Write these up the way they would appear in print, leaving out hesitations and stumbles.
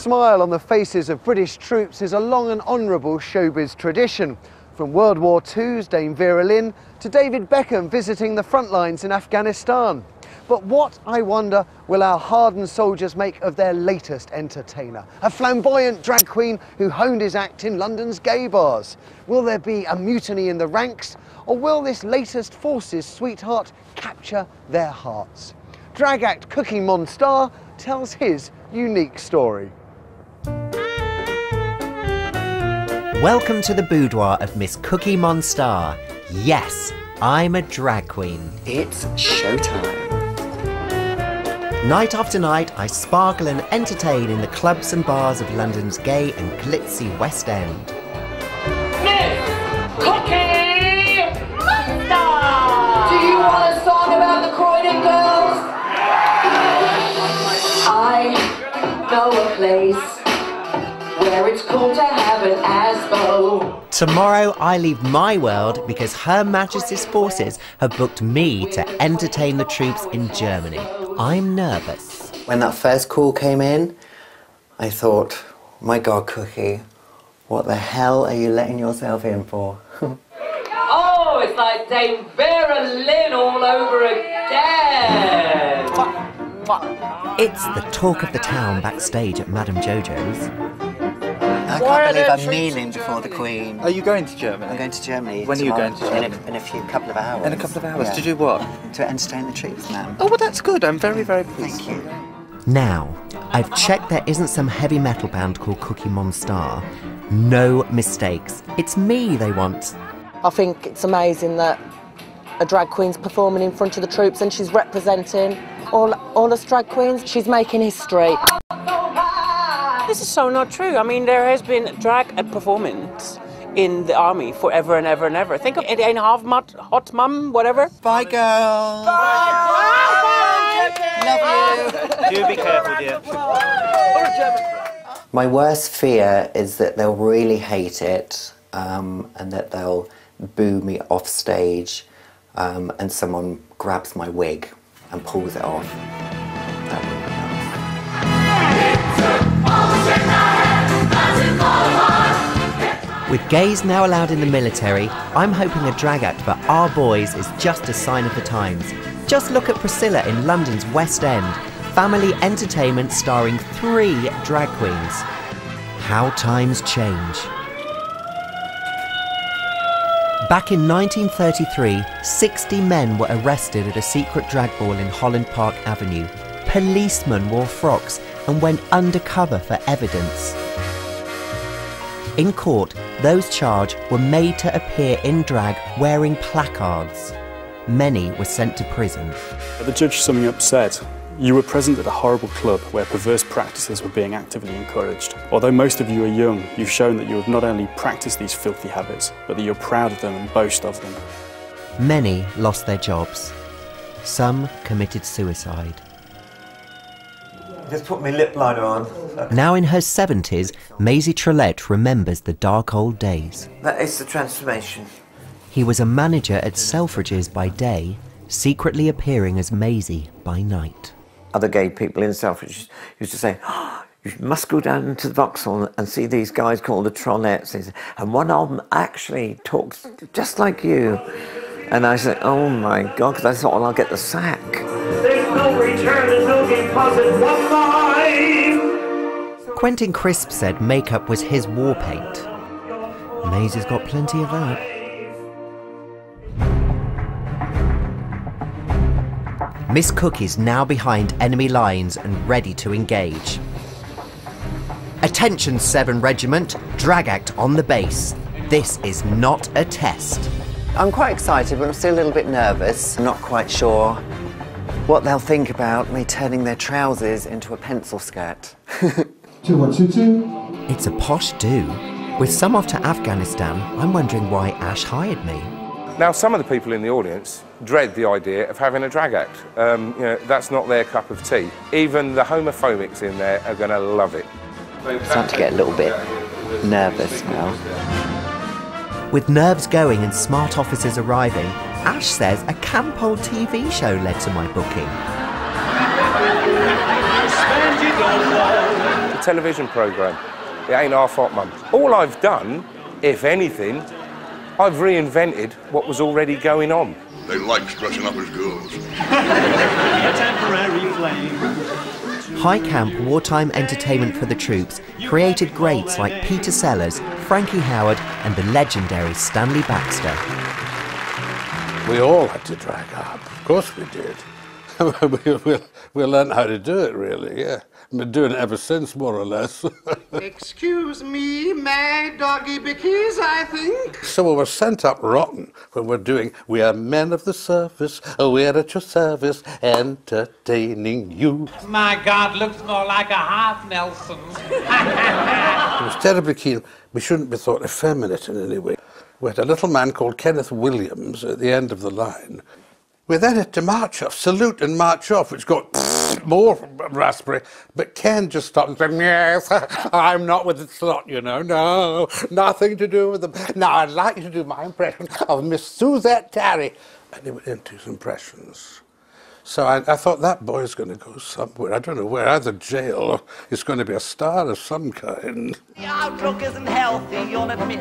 smile on the faces of British troops is a long and honourable showbiz tradition. From World War II's Dame Vera Lynn to David Beckham visiting the front lines in Afghanistan. But what, I wonder, will our hardened soldiers make of their latest entertainer? A flamboyant drag queen who honed his act in London's gay bars. Will there be a mutiny in the ranks, or will this latest forces sweetheart capture their hearts? Drag act Cookie+Monstar tells his unique story. Welcome to the boudoir of Miss Cookie+Monstar. Yes, I'm a drag queen. It's showtime. Night after night, I sparkle and entertain in the clubs and bars of London's gay and glitzy West End. Miss Cookie+Monstar! Do you want a song about the Croydon girls? I know a place where it's cool to have an aspo. Tomorrow I leave my world because Her Majesty's forces have booked me to entertain the troops in Germany. I'm nervous. When that first call came in, I thought, my God, Cookie, what the hell are you letting yourself in for? Oh, it's like Dame Vera Lynn all over again. It's the talk of the town backstage at Madame Jojo's. I can't believe I'm kneeling before the Queen. Are you going to Germany? I'm going to Germany. When tomorrow, are you going to Germany? In a couple of hours. In a couple of hours? Yeah. To do what? To entertain the troops, ma'am. Oh, well, that's good. I'm very, very pleased. Thank you. Now, I've checked there isn't some heavy metal band called Cookie+Monstar. No mistakes. It's me they want. I think it's amazing that a drag queen's performing in front of the troops and she's representing all us drag queens. She's making history. This is so not true. I mean, there has been drag performance in the army forever and ever and ever. Think of it ain't half hot mum, whatever. Bye, girls. Bye. Love you. Do be careful, dear. My worst fear is that they'll really hate it and that they'll boo me off stage and someone grabs my wig and pulls it off. That would be nice. With gays now allowed in the military, I'm hoping a drag act for our boys is just a sign of the times. Just look at Priscilla in London's West End, family entertainment starring 3 drag queens. How times change. Back in 1933, 60 men were arrested at a secret drag ball in Holland Park Avenue. Policemen wore frocks and went undercover for evidence. In court, those charged were made to appear in drag wearing placards. Many were sent to prison. The judge summing up said, "You were present at a horrible club where perverse practices were being actively encouraged. Although most of you are young, you've shown that you have not only practiced these filthy habits, but that you're proud of them and boast of them." Many lost their jobs. Some committed suicide. Just put my lip liner on. Now in her 70s, Maisie Trillette remembers the dark old days. That is the transformation. He was a manager at Selfridges by day, secretly appearing as Maisie by night. Other gay people in Selfridges used to say, "Oh, you must go down to Vauxhall and see these guys called the Trollettes. And one of them actually talks just like you." And I said, "Oh my God," because I thought, well, I'll get the sack. There's no return, there's no deposit, one life. Quentin Crisp said makeup was his war paint. Maisie's got plenty of that. Miss Cookie's now behind enemy lines and ready to engage. Attention 7 Regiment, drag act on the base. This is not a test. I'm quite excited, but I'm still a little bit nervous. I'm not quite sure what they'll think about me turning their trousers into a pencil skirt. 2 1 2 2. It's a posh do. With some off to Afghanistan, I'm wondering why Ash hired me. Now, some of the people in the audience dread the idea of having a drag act. You know, that's not their cup of tea. Even the homophobics in there are going to love it. I'm starting to get a little bit nervous now. With nerves going and smart officers arriving, Ash says a camp old TV show led to my booking. a television programme. It ain't half hot, Mum. All I've done, if anything, I've reinvented what was already going on. They like dressing up as girls. A temporary flame. High camp wartime entertainment for the troops created greats like Peter Sellers, Frankie Howard and the legendary Stanley Baxter. We all had to drag up, of course we did. we learned how to do it, really, yeah. I've been doing it ever since, more or less. Excuse me, mad doggy bickies, I think. So we were sent up rotten when we're doing We Are Men of the Service, we're at your service, entertaining you. My God, looks more like a half Nelson. I was terribly keen. We shouldn't be thought effeminate in any way. We had a little man called Kenneth Williams at the end of the line. We then had to march off, salute and march off, which got more raspberry. But Ken just stopped and said, yes, I'm not with the slot, you know. No, nothing to do with them. Now, I'd like you to do my impression of Miss Suzette Terry. And he went into his impressions. So I thought that boy's going to go somewhere. I don't know where, either jail or he's going to be a star of some kind. The outlook isn't healthy, you'll admit.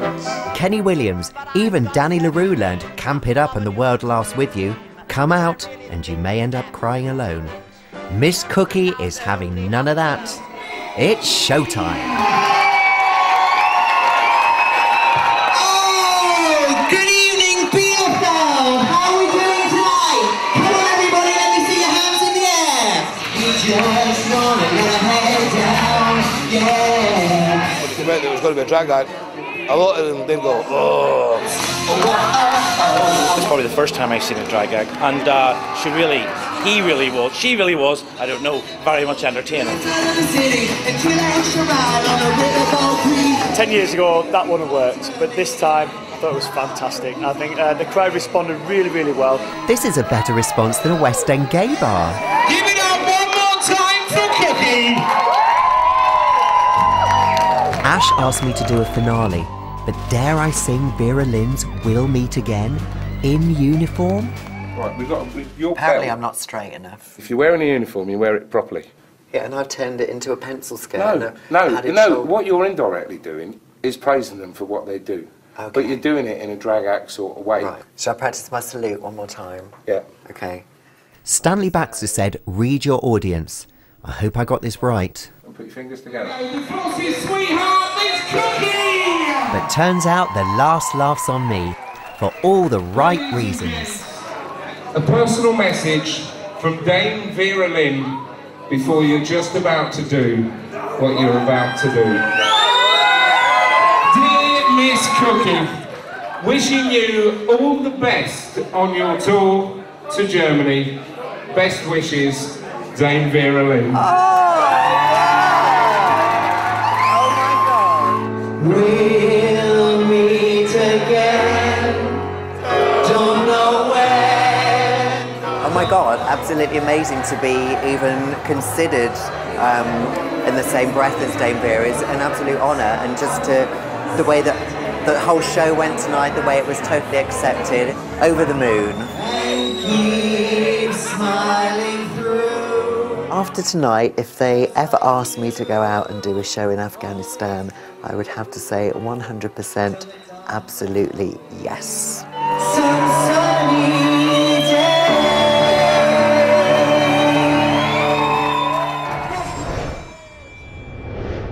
Kenny Williams, even Danny LaRue learned Camp It Up and the World Laughs With You. Come out and you may end up crying alone. Miss Cookie is having none of that. It's showtime. Oh, good evening, Bielefeld. How are we doing tonight? Come on, everybody, let me see your hands in the air. You just wanna let your head down, yeah. When it came out there was going to be a drag act, a lot of them did go, oh. It's probably the first time I've seen a drag act, and she really was, I don't know, very much entertaining. 10 years ago, that wouldn't have worked, but this time, I thought it was fantastic. I think the crowd responded really, really well. This is a better response than a West End gay bar. Give it up one more time for Cookie! Ash asked me to do a finale, but dare I sing Vera Lynn's We'll Meet Again in uniform? Right, we've got your Apparently belt. I'm not straight enough. If you're wearing a uniform, you wear it properly. Yeah, and I've turned it into a pencil skirt. No, what you're indirectly doing is praising them for what they do. Okay. But you're doing it in a drag act sort of way. Right. Shall I practice my salute one more time? Yeah. Okay. Stanley Baxter said, read your audience. I hope I got this right. And put your fingers together. Sweetheart, But turns out the last laugh's on me, for all the right reasons. A personal message from Dame Vera Lynn before you're just about to do what you're about to do. Dear Miss Cookie, wishing you all the best on your tour to Germany. Best wishes, Dame Vera Lynn. we'll meet again. Don't know when. Oh my God, absolutely amazing to be even considered in the same breath as Dame Vera is an absolute honour, and just the way that the whole show went tonight, the way it was totally accepted, over the moon. And keep smiling through. After tonight, if they ever asked me to go out and do a show in Afghanistan, I would have to say 100% absolutely yes. So